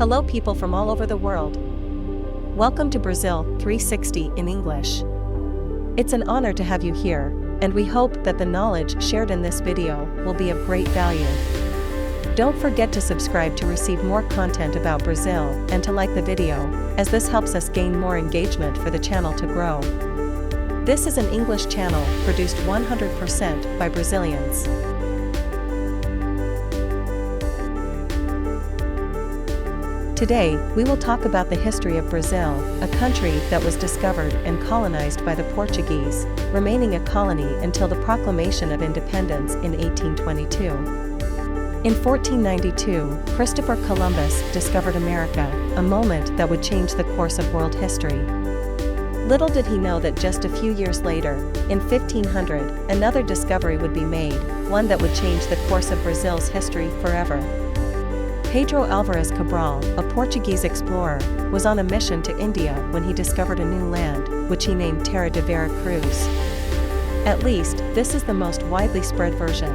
Hello people from all over the world. Welcome to Brazil 360 in English. It's an honor to have you here, and we hope that the knowledge shared in this video will be of great value. Don't forget to subscribe to receive more content about Brazil and to like the video, as this helps us gain more engagement for the channel to grow. This is an English channel produced 100% by Brazilians. Today, we will talk about the history of Brazil, a country that was discovered and colonized by the Portuguese, remaining a colony until the proclamation of independence in 1822. In 1492, Christopher Columbus discovered America, a moment that would change the course of world history. Little did he know that just a few years later, in 1500, another discovery would be made, one that would change the course of Brazil's history forever. Pedro Álvares Cabral, a Portuguese explorer, was on a mission to India when he discovered a new land, which he named Terra de Vera Cruz. At least, this is the most widely spread version.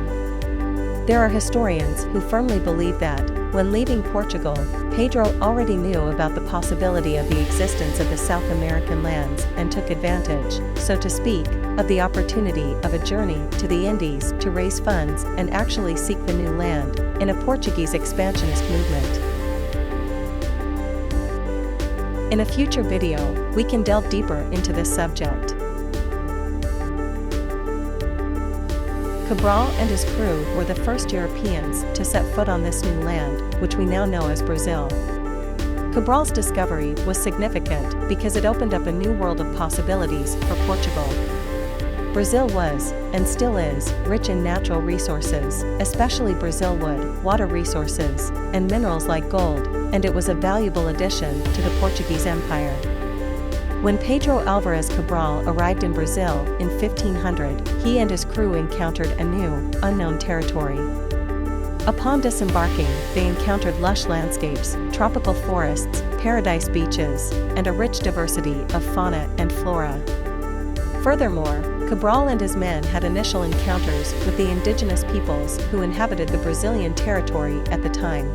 There are historians who firmly believe that, when leaving Portugal, Pedro already knew about the possibility of the existence of the South American lands and took advantage, so to speak, of the opportunity of a journey to the Indies to raise funds and actually seek the new land, in a Portuguese expansionist movement. In a future video, we can delve deeper into this subject. Cabral and his crew were the first Europeans to set foot on this new land, which we now know as Brazil. Cabral's discovery was significant because it opened up a new world of possibilities for Portugal. Brazil was, and still is, rich in natural resources, especially Brazil wood, water resources, and minerals like gold, and it was a valuable addition to the Portuguese Empire. When Pedro Álvares Cabral arrived in Brazil in 1500, he and his crew encountered a new, unknown territory. Upon disembarking, they encountered lush landscapes, tropical forests, paradise beaches, and a rich diversity of fauna and flora. Furthermore, Cabral and his men had initial encounters with the indigenous peoples who inhabited the Brazilian territory at the time.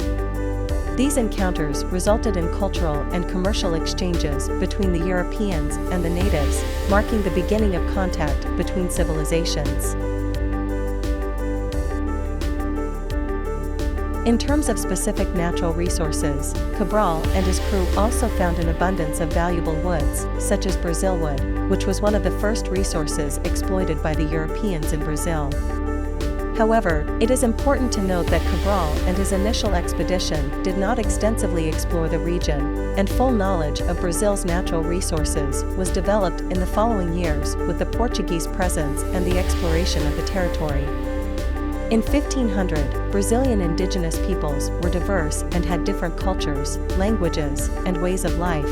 These encounters resulted in cultural and commercial exchanges between the Europeans and the natives, marking the beginning of contact between civilizations. In terms of specific natural resources, Cabral and his crew also found an abundance of valuable woods, such as Brazil wood, which was one of the first resources exploited by the Europeans in Brazil. However, it is important to note that Cabral and his initial expedition did not extensively explore the region, and full knowledge of Brazil's natural resources was developed in the following years with the Portuguese presence and the exploration of the territory. In 1500, Brazilian indigenous peoples were diverse and had different cultures, languages, and ways of life.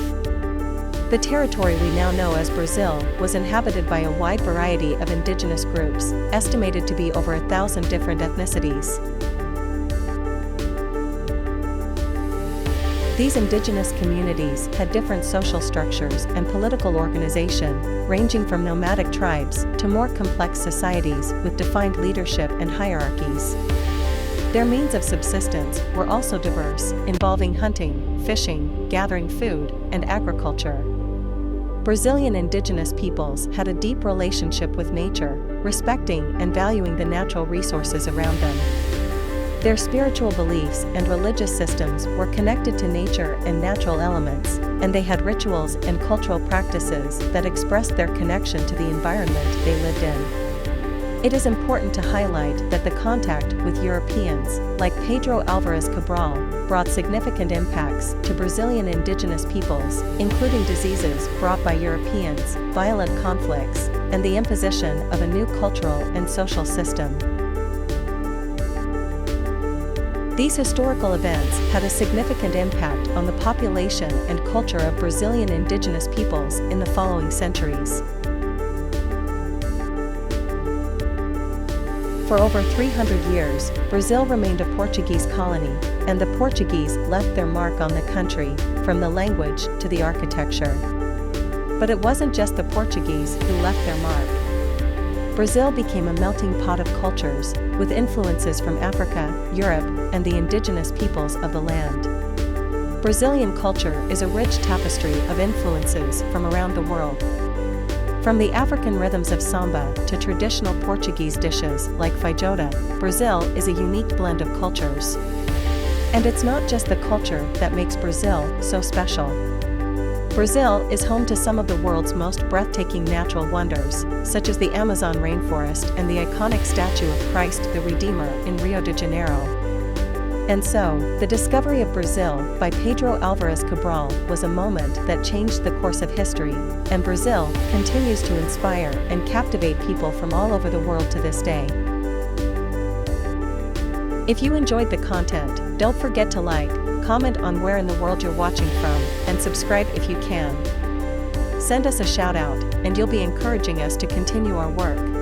The territory we now know as Brazil was inhabited by a wide variety of indigenous groups, estimated to be over 1,000 different ethnicities. These indigenous communities had different social structures and political organization, ranging from nomadic tribes to more complex societies with defined leadership and hierarchies. Their means of subsistence were also diverse, involving hunting, fishing, gathering food, and agriculture. Brazilian indigenous peoples had a deep relationship with nature, respecting and valuing the natural resources around them. Their spiritual beliefs and religious systems were connected to nature and natural elements, and they had rituals and cultural practices that expressed their connection to the environment they lived in. It is important to highlight that the contact with Europeans, like Pedro Álvares Cabral, brought significant impacts to Brazilian indigenous peoples, including diseases brought by Europeans, violent conflicts, and the imposition of a new cultural and social system. These historical events had a significant impact on the population and culture of Brazilian indigenous peoples in the following centuries. For over 300 years, Brazil remained a Portuguese colony, and the Portuguese left their mark on the country, from the language to the architecture. But it wasn't just the Portuguese who left their mark. Brazil became a melting pot of cultures, with influences from Africa, Europe, and the indigenous peoples of the land. Brazilian culture is a rich tapestry of influences from around the world. From the African rhythms of samba to traditional Portuguese dishes like feijoada, Brazil is a unique blend of cultures. And it's not just the culture that makes Brazil so special. Brazil is home to some of the world's most breathtaking natural wonders, such as the Amazon rainforest and the iconic statue of Christ the Redeemer in Rio de Janeiro. And so, the discovery of Brazil by Pedro Álvares Cabral was a moment that changed the course of history, and Brazil continues to inspire and captivate people from all over the world to this day. If you enjoyed the content, don't forget to like, comment on where in the world you're watching from, and subscribe if you can. Send us a shout out, and you'll be encouraging us to continue our work.